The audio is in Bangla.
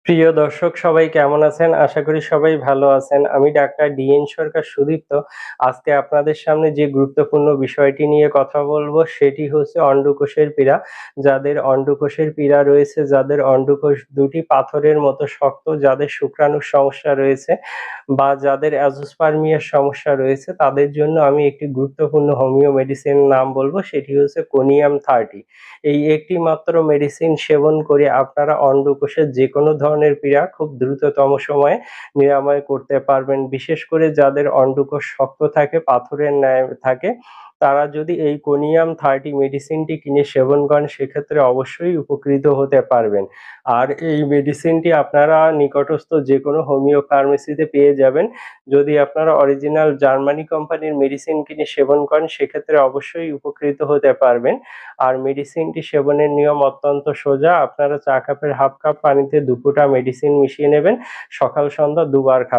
প্রিয় দর্শক সবাই কেমন আছেন? আশা করি সবাই ভালো আছেন। আমি ডাক্তার ডিএন সরকার সুদীপ্ত। আজকে আপনাদের সামনে যে গুরুত্বপূর্ণ বিষয়টি নিয়ে কথা বলব সেটি হচ্ছে অন্ডকোষের পীড়া। যাদের অন্ডকোষের পীড়া রয়েছে, যাদের অন্ডকোষ দুটি পাথরের মতো শক্ত, যাদের শুক্রাণুর সমস্যা রয়েছে বা যাদের অ্যাজোস্পার্মিয়ার সমস্যা রয়েছে তাদের জন্য আমি একটি গুরুত্বপূর্ণ হোমিও মেডিসিনের নাম বলব সেটি হচ্ছে কোনিয়াম 30। এই একটি মাত্র মেডিসিন সেবন করে আপনারা অন্ডকোষের যেকোনো ধরনের পীড়া খুব দ্রুততম সময়ে নিরাময় করতে পারবেন। বিশেষ করে যাদের অন্ডকোষ শক্ত থাকে, পাথরের ন্যায় থাকে, তারা যদি এই কোনিয়াম 30 মেডিসিনটি কিনে সেবন করেন সেক্ষেত্রে অবশ্যই উপকৃত হতে পারবেন। আর এই মেডিসিনটি আপনারা নিকটস্থ যেকোনো হোমিও ফার্মেসিতে পেয়ে যাবেন। যদি আপনারা অরিজিনাল জার্মানি কোম্পানির মেডিসিন কিনে সেবন করেন সেক্ষেত্রে অবশ্যই উপকৃত হতে পারবেন। আর মেডিসিনটি সেবনের নিয়ম অত্যন্ত সোজা। আপনারা চা কাপের 1/2 কাপ পানিতে 2 ফোঁটা মেডিসিন মিশিয়ে নেবেন। সকাল সন্ধ্যা দুবার খাবেন।